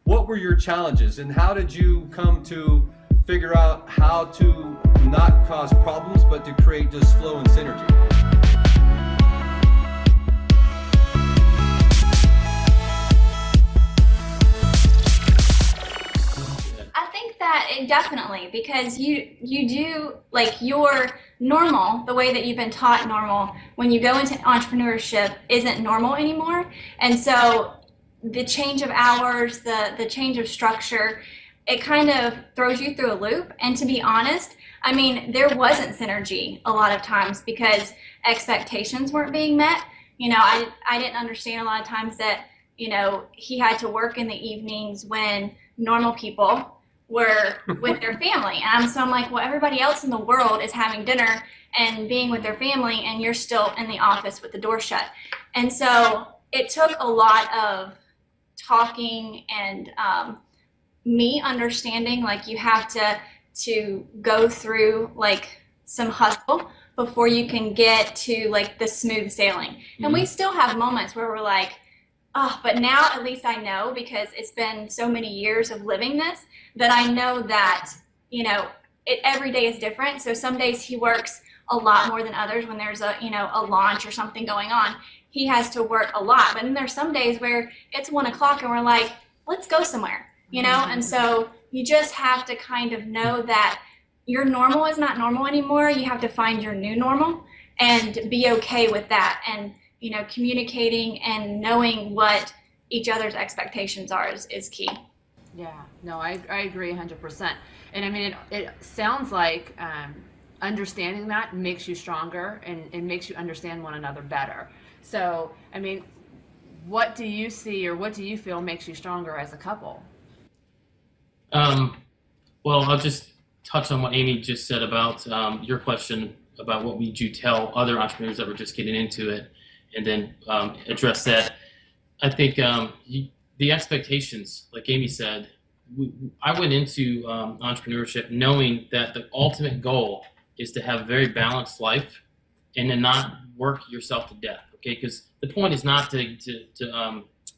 what were your challenges and how did you come to figure out how to not cause problems but to create just flow and synergy? Definitely, because you do, like, your normal, the way that you've been taught normal when you go into entrepreneurship isn't normal anymore. And so the change of hours, the change of structure, it kind of throws you through a loop. And to be honest, I mean, there wasn't synergy a lot of times because expectations weren't being met. I didn't understand a lot of times that, he had to work in the evenings when normal people were with their family. And so I'm like, well, everybody else in the world is having dinner and being with their family, and you're still in the office with the door shut. And so it took a lot of talking and me understanding, like, you have to go through like some hustle before you can get to like the smooth sailing. Mm-hmm. And we still have moments where we're like, oh, but now at least I know, because it's been so many years of living this, that I know that, every day is different. So some days he works a lot more than others. When there's a launch or something going on, he has to work a lot. But then there's some days where it's 1:00 and we're like, let's go somewhere, And so you just have to kind of know that your normal is not normal anymore. You have to find your new normal and be okay with that. And communicating and knowing what each other's expectations are is key. Yeah, no, I agree 100%. And I mean, it sounds like understanding that makes you stronger and makes you understand one another better. So, I mean, what do you see or what do you feel makes you stronger as a couple? Well, I'll just touch on what Amy just said about your question about what would you tell other entrepreneurs that were just getting into it, and then address that. I think the expectations, like Amy said, I went into entrepreneurship knowing that the ultimate goal is to have a very balanced life and to not work yourself to death, okay? Because the point is not to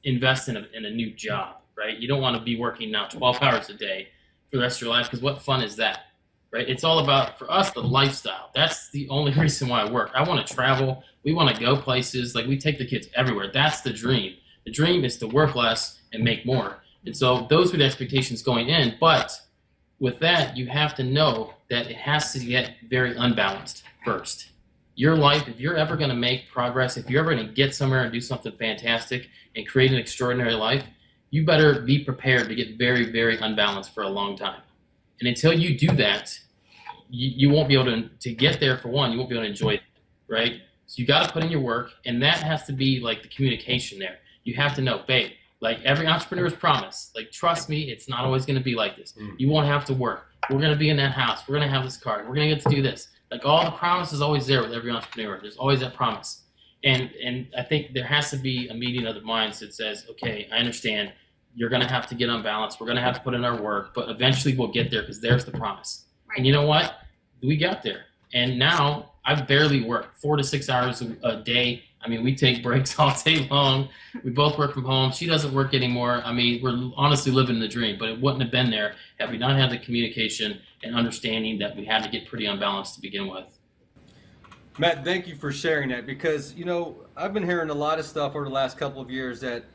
invest in a new job, right? You don't want to be working now 12 hours a day for the rest of your life, because what fun is that, right? It's all about, for us, the lifestyle. That's the only reason why I work. I want to travel. We want to go places. Like, we take the kids everywhere. That's the dream. The dream is to work less and make more. And so those were the expectations going in. But with that, you have to know that it has to get very unbalanced first. Your life, if you're ever going to make progress, if you're ever going to get somewhere and do something fantastic and create an extraordinary life, you better be prepared to get very, very unbalanced for a long time. And until you do that, you won't be able to get there. For one, you won't be able to enjoy it, right? So you got to put in your work, and that has to be like the communication there. You have to know, babe, like every entrepreneur's promise, like, trust me, it's not always going to be like this. You won't have to work. We're going to be in that house. We're going to have this car. We're going to get to do this. Like, all the promise is always there with every entrepreneur. There's always that promise. And I think there has to be a meeting of the minds that says, okay, I understand. You're going to have to get unbalanced. We're going to have to put in our work, but eventually we'll get there because there's the promise. Right. And you know what? We got there. And now I barely work 4 to 6 hours a day. I mean, we take breaks all day long. We both work from home. She doesn't work anymore. I mean, we're honestly living the dream, but it wouldn't have been there had we not had the communication and understanding that we had to get pretty unbalanced to begin with. Matt, thank you for sharing that, because, I've been hearing a lot of stuff over the last couple of years that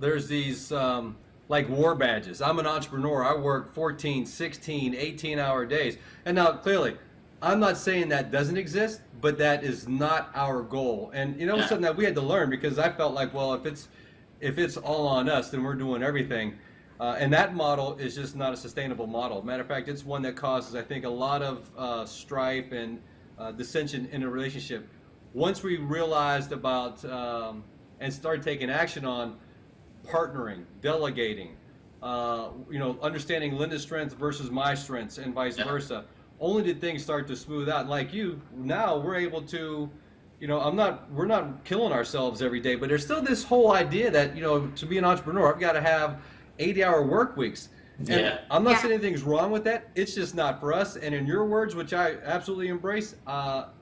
there's these like war badges. I'm an entrepreneur. I work 14, 16, 18-hour days. And now, clearly, I'm not saying that doesn't exist, but that is not our goal. And something that we had to learn, because I felt like, well, if it's all on us, then we're doing everything. And that model is just not a sustainable model. Matter of fact, it's one that causes, I think, a lot of strife and dissension in a relationship. Once we realized about and started taking action on partnering, delegating, understanding Linda's strengths versus my strengths and vice versa, only did things start to smooth out. And like you, now we're able to, we're not killing ourselves every day, but there's still this whole idea that, to be an entrepreneur, I've got to have 80-hour work weeks. And I'm not saying anything's wrong with that. It's just not for us. And in your words, which I absolutely embrace,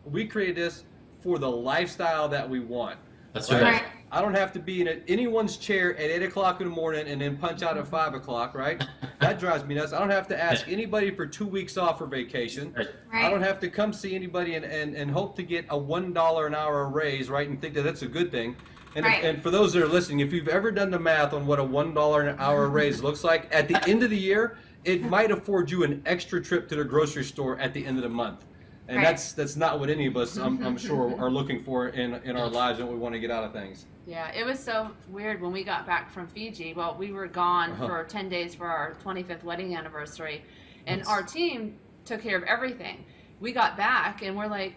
we created this for the lifestyle that we want. That's right. I don't have to be in anyone's chair at 8 o'clock in the morning and then punch out at 5 o'clock, right? That drives me nuts. I don't have to ask anybody for 2 weeks off for vacation. Right. I don't have to come see anybody and hope to get a $1 an hour raise, right? And think that that's a good thing. And, Right. and for those that are listening, if you've ever done the math on what a $1 an hour raise looks like, at the end of the year, it might afford you an extra trip to the grocery store at the end of the month. And Right. that's not what any of us, I'm sure, are looking for in our lives and what we want to get out of things. Yeah, it was so weird when we got back from Fiji. Well, we were gone Uh-huh. for 10 days for our 25th wedding anniversary, and Yes. our team took care of everything. We got back, and we're like,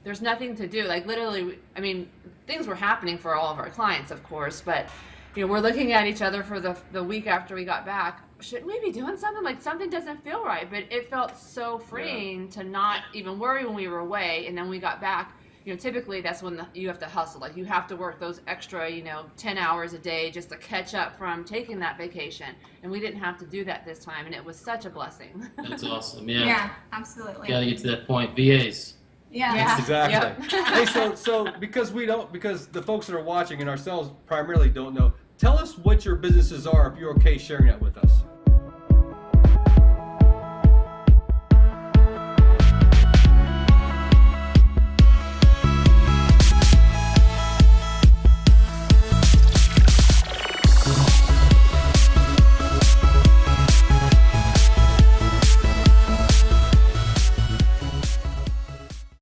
there's nothing to do. Like, literally, I mean, things were happening for all of our clients, of course, but, you know, we're looking at each other for the week after we got back. Shouldn't we be doing something? Like, something doesn't feel right, but it felt so freeing to not even worry when we were away, and then we got back. You know, typically that's when you have to hustle. Like, you have to work those extra, 10 hours a day just to catch up from taking that vacation. And we didn't have to do that this time, and it was such a blessing. That's awesome. Yeah. Yeah, absolutely. Got to get to that point. VAs. Yeah. Yeah. Exactly. Yep. Hey, so because the folks that are watching and ourselves primarily don't know, tell us what your businesses are if you're okay sharing that with us.